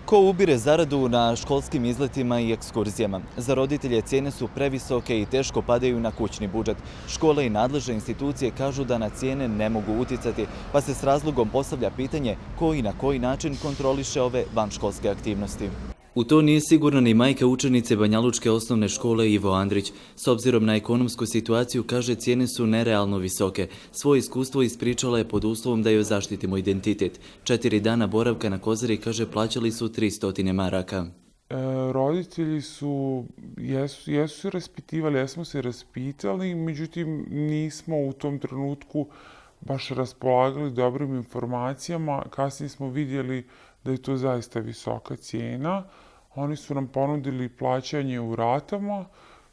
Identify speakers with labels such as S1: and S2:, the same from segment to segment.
S1: Ko ubire zaradu na školskim izletima i ekskurzijama? Za roditelje cijene su previsoke i teško padaju na kućni budžet. Škole i nadležne institucije kažu da na cijene ne mogu uticati, pa se s razlogom postavlja pitanje ko i na koji način kontroliše ove vanškolske aktivnosti. U to nije sigurna ni majka učenice Banjalučke osnovne škole Ivo Andrić. S obzirom na ekonomsku situaciju, kaže, cijene su nerealno visoke. Svoje iskustvo ispričala je pod uslovom da joj zaštitimo identitet. 4 dana boravka na Kozari, kaže, plaćali su 300 maraka.
S2: Roditelji jesu se raspitivali, jesmo se raspitali, međutim nismo u tom trenutku baš raspolagali dobrim informacijama. Kasnije smo vidjeli da je to zaista visoka cijena. Oni su nam ponudili plaćanje u ratama,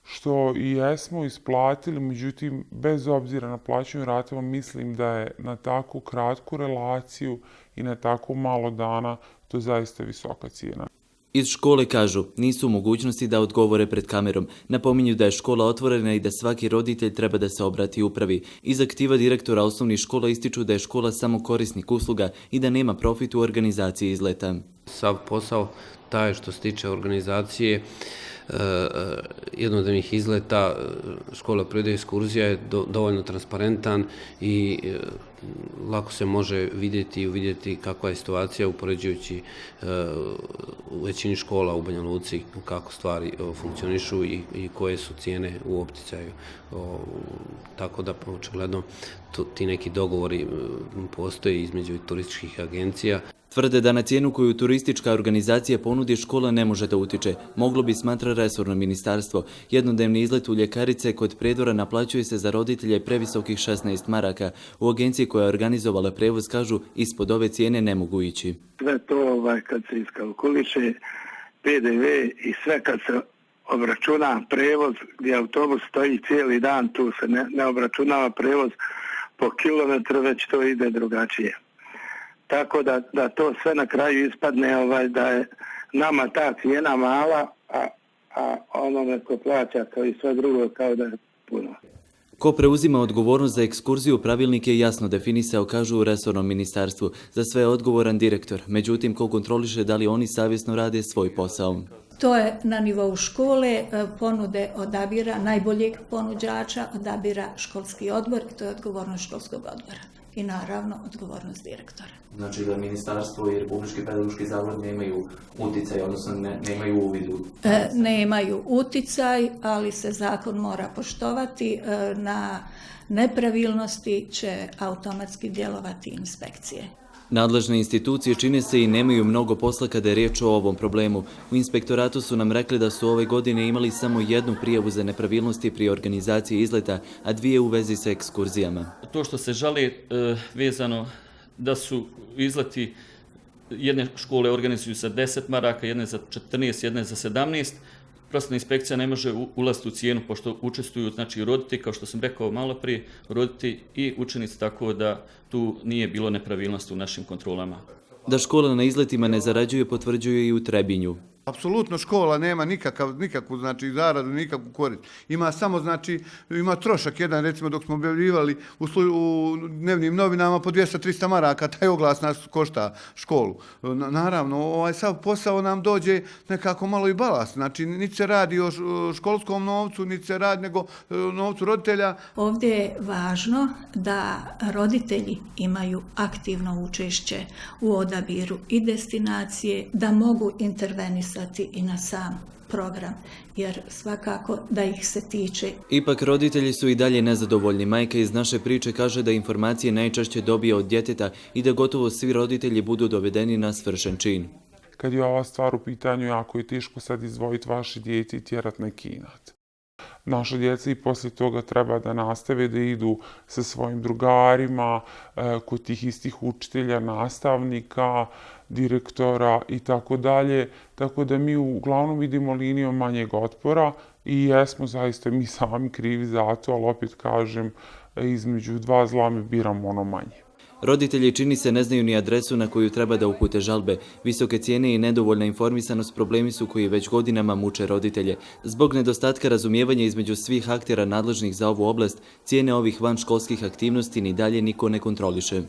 S2: što i jesmo isplatili, međutim, bez obzira na plaćanje u ratama, mislim da je na takvu kratku relaciju i na tako malo dana to zaista visoka cijena.
S1: Iz škole kažu, nisu u mogućnosti da odgovore pred kamerom. Napominju da je škola otvorena i da svaki roditelj treba da se obrati upravi. Iz aktiva direktora osnovnih škola ističu da je škola samo korisnik usluga i da nema profit u organizaciji izleta.
S3: Sav posao taj što se tiče organizacije jednodnevnih izleta, škola prirode i ekskurzija je dovoljno transparentan i lako se može vidjeti i uvidjeti kakva je situacija upoređujući u većini škola u Banja Luci kako stvari funkcionišu i koje su cijene u opticaju. Tako da očigledno ti neki dogovori postoje između turističkih agencija.
S1: Tvrde da na cijenu koju turistička organizacija ponudi škola ne može da utiče. Moglo bi, smatra resorno ministarstvo. Jednodnevni izlet u Ljekarice kod Predora naplaćuje se za roditelje previsokih 16 maraka. U agenciji koja je organizovala prevoz kažu ispod ove cijene ne mogu ići.
S4: Sve to kad se iskalkuliše PDV i sve kad se obračuna prevoz gdje autobus stoji cijeli dan, tu se ne obračunava prevoz po kilometru, već to ide drugačije. Tako da to sve na kraju ispadne da je nama ta cijena mala, a onome ko plaća kao i sve drugo kao da je puno.
S1: Ko preuzima odgovornost za ekskurziju, pravilnik je jasno definisao, kažu u resornom ministarstvu. Za sve je odgovoran direktor. Međutim, ko kontroliše da li oni savjesno rade svoj posao?
S5: To je na nivou škole, ponude odabira najboljeg ponuđača, odabira školski odbor i to je odgovornost školskog odbora. I naravno odgovornost direktora.
S1: Znači da ministarstvo i Republički pedagoški zavod nemaju uticaj, odnosno nemaju uvidu?
S5: Nemaju uticaj, ali se zakon mora poštovati. Na nepravilnosti će automatski djelovati inspekcije.
S1: Nadležne institucije čine se i nemaju mnogo posla kada je riječ o ovom problemu. U inspektoratu su nam rekli da su ove godine imali samo 1 prijavu za nepravilnosti pri organizaciji izleta, a 2 u vezi sa ekskurzijama.
S6: To što se žali vezano da su izleti jedne škole organizuju sa 10 maraka, jedne za 14, jedne za 17, prosvjetna inspekcija ne može ulaziti u cijenu pošto učestvuju roditelji, kao što sam rekao malo prije, roditelji i učenici, tako da tu nije bilo nepravilnosti u našim kontrolama.
S1: Da škola na izletima ne zarađuje, potvrđuje i u Trebinju.
S7: Apsolutno škola nema nikakvu zaradu, nikakvu korist. Ima samo, ima trošak jedan, recimo dok smo objavljivali u dnevnim novinama po 200-300 maraka, taj oglas nas košta školu. Naravno, sav posao nam dođe nekako malo i balast. Znači, niti se radi o školskom novcu, niti se radi nego novcu roditelja.
S5: Ovdje je važno da roditelji imaju aktivno učešće u odabiru i destinacije, da mogu intervenisati i na sam program, jer svakako da ih se tiče.
S1: Ipak roditelji su i dalje nezadovoljni. Majka iz naše priče kaže da informacije najčešće dobije od djeteta i da gotovo svi roditelji budu dovedeni na svršen čin.
S2: Kad je ova stvar u pitanju, jako je teško sad izdvojiti vaše dijete i tjerat neki inat. Naša djeca i poslije toga treba da nastave da idu sa svojim drugarima, kod tih istih učitelja, nastavnika, direktora i tako dalje. Tako da mi uglavnom vidimo linijom manjeg otpora i jesmo zaista mi sami krivi za to, ali opet kažem, između 2 zla mi biramo ono manje.
S1: Roditelji čini se ne znaju ni adresu na koju treba da upute žalbe. Visoke cijene i nedovoljna informisanost problemi su koji već godinama muče roditelje. Zbog nedostatka razumijevanja između svih aktera nadležnih za ovu oblast, cijene ovih vanškolskih aktivnosti ni dalje niko ne kontroliše.